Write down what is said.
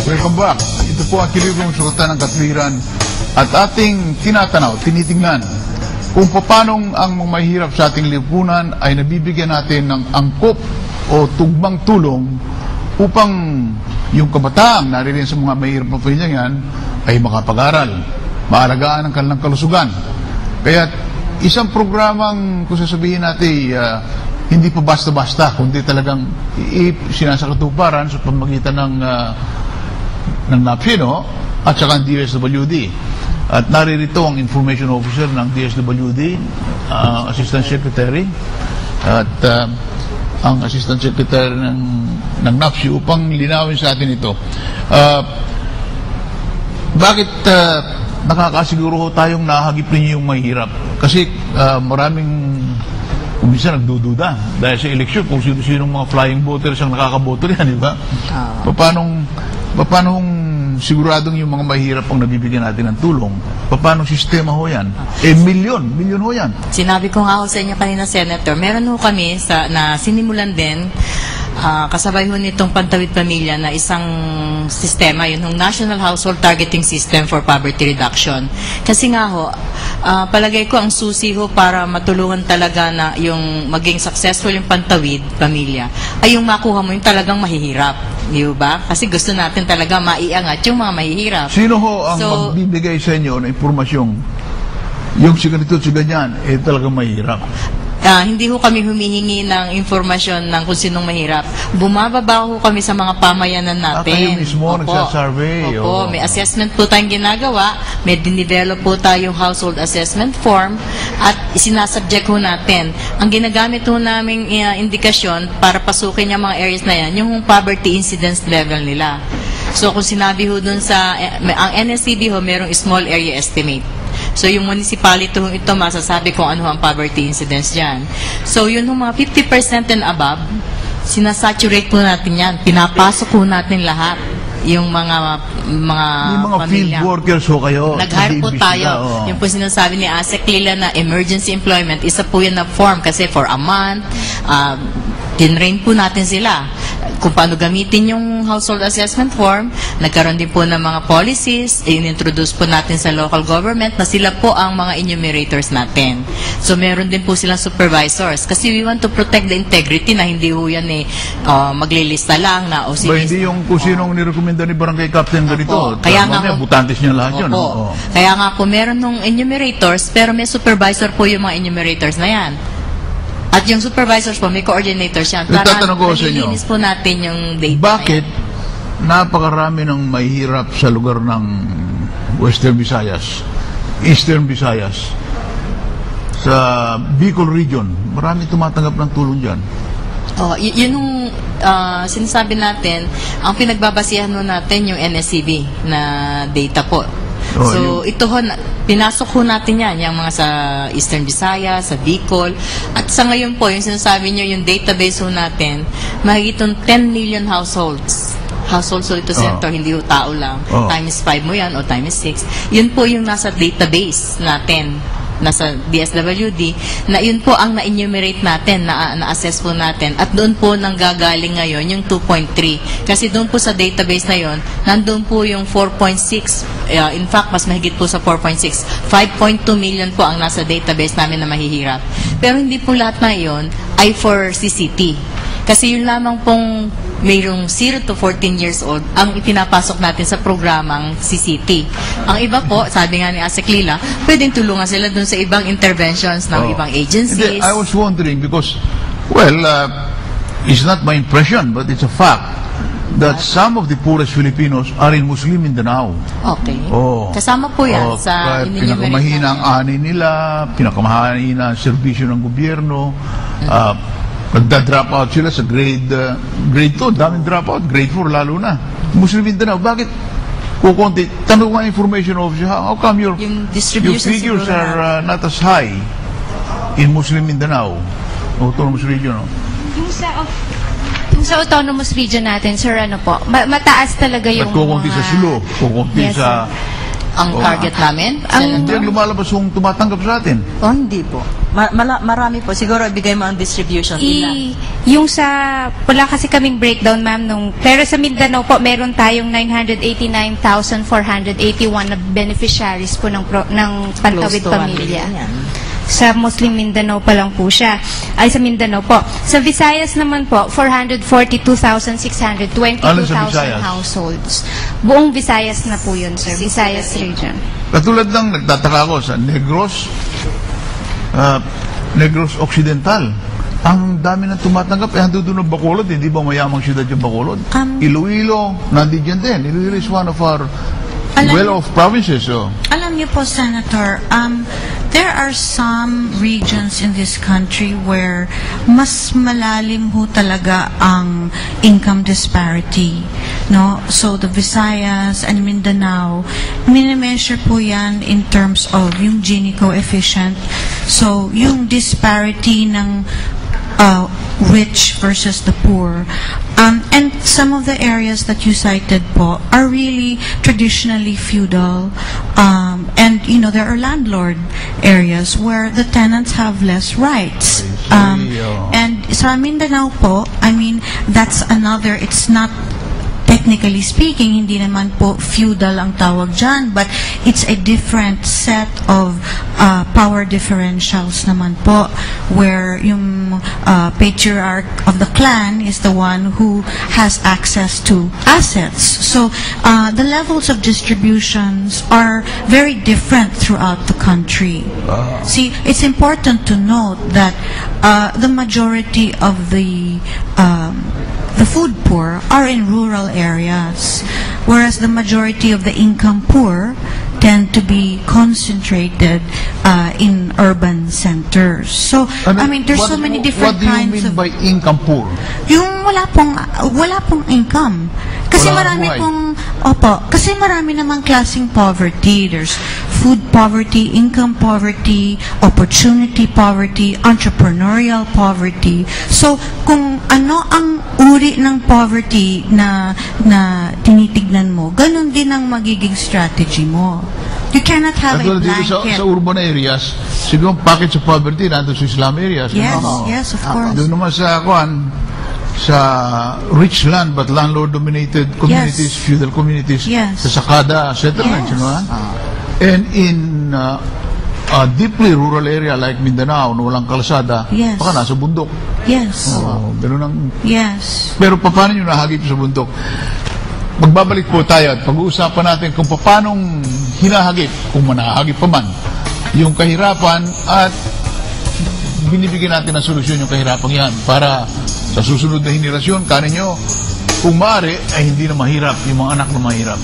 Welcome back. Ito po ang kilibong sultan ng katwiran at ating tinitingnan kung paano ang mga mahirap sa ating lipunan ay nabibigyan natin ng angkop o tugmang tulong upang yung kabataan naririyan sa mga mahirap na pamilya yan ay makapag-aral, maalagaan ang kanilang kalusugan. Kaya isang programang kung sasabihin natin hindi pa basta-basta, kundi talagang sinasakatuparan sa pamagitan ng NAPSI, at saka ng DSWD. At naririto ang information officer ng DSWD, Assistant Secretary, at ang Assistant Secretary ng NAPSI upang linawin sa atin ito. Bakit nakakasiguro tayong nahagip rin yung mahirap? Kasi maraming minsan nagdududa dahil sa eleksyon kung sino-sinong mga flying voters ang nakakaboto yan, di ba? Paano siguradong yung mga mahirap ang nabibigyan natin ng tulong? Paano sistema ho yan? Milyon ho yan. Sinabi ko nga ho sa inyo kanina, Senator, meron ho kami na sinimulan din kasabay ho nitong Pantawid Pamilya na isang sistema, yun yung National Household Targeting System for Poverty Reduction. Kasi nga ho, palagay ko ang susi ho para matulungan talaga na yung maging successful yung Pantawid Pamilya ay yung makuha mo yung talagang mahihirap. Di ba? Kasi gusto natin talaga maiangat yung mga mahihirap. Sino ho ang magbibigay sa inyo ng impormasyon? Yung si ganito, si ganyan, talagang mahihirap. Hindi ho kami humihingi ng informasyon ng kung sinong mahirap. Bumababa ho kami sa mga pamayanan natin. Kayo mismo nagsasurvey. Opo, may assessment po tayong ginagawa. May dinevelop po tayong household assessment form at sinasubject ho natin. Ang ginagamit ho naming indikasyon para pasukin yung mga areas na yan, yung poverty incidence level nila. So kung sinabi ho dun ang NSCB ho, merong small area estimate. So, yung municipality ito, masasabi kung ano ang poverty incidence dyan. So, yun yung mga 50% and above, sinasaturate po natin yan. Pinapasok po natin lahat. Yung mga field workers ho kayo. Nag-hire po tayo. Yung po sinasabi ni Asek Lila na emergency employment, isa po yun na form kasi for a month, tinrain po natin sila kung paano gamitin yung household assessment form. Nagkaroon din po ng mga policies, in-introduce po natin sa local government na sila po ang mga enumerators natin. So, meron din po silang supervisors kasi we want to protect the integrity na hindi ho yan maglilista lang na o hindi yung kung sinong nirekomenda ni Barangay Captain ganito. Kaya nga butantes niya lahat yun. Kaya nga po, meron nung enumerators pero may supervisor po yung mga enumerators na yan. At yung supervisors po, may coordinators yan. Para nililinis po natin yung data. Bakit napakarami ng mahihirap sa lugar ng Western Visayas, Eastern Visayas, sa Bicol region, marami tumatanggap ng tulong dyan? Yun yung sinasabi natin, ang pinagbabasihan natin yung NSCB na data po. So, ito ho, pinasok ho natin yan, yung mga sa Eastern Visayas, sa Bicol. At sa ngayon po, yung sinasabi nyo, yung database ho natin, mahigitong 10 million households. Households ito, Senator, hindi ho tao lang. Times 5 mo yan, o times 6. Yun po yung nasa database natin, nasa DSWD, na yun po ang na-enumerate natin, na-assess po natin. At doon po nanggagaling ngayon yung 2.3. Kasi doon po sa database na yun, nandun po yung 4.6. In fact, mas mahigit po sa 4.6. 5.2 million po ang nasa database namin na mahihirap. Pero hindi po lahat na yun ay for CCT. Kasi yun lamang pong mayroong 0 to 14 years old ang ipinapasok natin sa programang CCT. Ang iba po, sabi nga ni Asek Lila, pwedeng tulungan sila dun sa ibang interventions ng ibang agencies. I was wondering because, it's not my impression, but it's a fact that some of the poorest Filipinos are in Muslim Mindanao. Okay. Kasama po yan sa pinakamahina ang ani nila, pinakamahina ang serbisyo ng gobyerno, nagda-drop out sila sa grade 2, daming drop out, grade 4 lalo na. Muslim Mindanao, bakit kukunti? Tanong mga information officer, how come your figures are not as high in Muslim Mindanao, autonomous region? Yung sa autonomous region natin, sir, mataas talaga yung kukunti sa Sulu, kukunti sa ang target namin? Hindi ang lumalabas yung tumatanggap sa atin. Oh, hindi po. Marami po. Siguro ibigay mo ang distribution. Yung sa, wala kasi kaming breakdown, ma'am, pero sa Mindanao po, meron tayong 989,481 na beneficiaries po ng Pantawid Pamilya. Sa Muslim Mindanao pa lang po siya. Ay, sa Mindanao po. Sa Visayas naman po, 442,622,000 households. Buong Visayas na po yun, sir. Visayas region. Katulad ng nagtataka ko sa Negros Occidental. Ang dami na tumatanggap. Hando doon ng Bacolod. Hindi ba mayamang siyudad yung Bacolod? Iloilo, nandiyan din. Iloilo is one of our well-off provinces. So. Alam niyo po, Senator, there are some regions in this country where mas malalim ho talaga ang income disparity. No? So, the Visayas and Mindanao, minimeasure po yan in terms of yung Gini coefficient. So, yung disparity ng rich versus the poor. And some of the areas that you cited po are really traditionally feudal. And, you know, there are landlord areas where the tenants have less rights. And sa Mindanao po, I mean, that's another, it's not technically speaking, hindi naman po feudal ang tawag dyan, but it's a different set of power differentials naman po, where yung patriarch of the clan is the one who has access to assets. So the levels of distributions are very different throughout the country. See, it's important to note that the majority of the food poor are in rural areas, whereas the majority of the income poor tend to be concentrated in urban centers. So, I mean, there's so many different kinds of... What do you mean by income poor? Yung wala pong income. Kasi marami pong, kasi marami namang klaseng poverty. There's food poverty, income poverty, opportunity poverty, entrepreneurial poverty. So, kung ano ang uri ng poverty na tinitignan mo, ganun din ang magiging strategy mo. You cannot have a blanket. Sa urban areas, siguro package of poverty nandun sa Islam areas. Yes, yes, of course. Doon naman sa rich land but landlord-dominated communities, feudal communities, sa Sakada settlements, you know? And in deeply rural area like Mindanao, na walang kalsada, baka nasa bundok. Yes. Pero paano nyo nahagip sa bundok? Magbabalik po tayo at pag-uusapan natin kung paano hinahagip, kung manahagip pa man, yung kahirapan at binibigyan natin ng solusyon yung kahirapan yan para sa susunod na henerasyon, kanin nyo, kung maaari, ay hindi na mahirap yung mga anak na mahirap.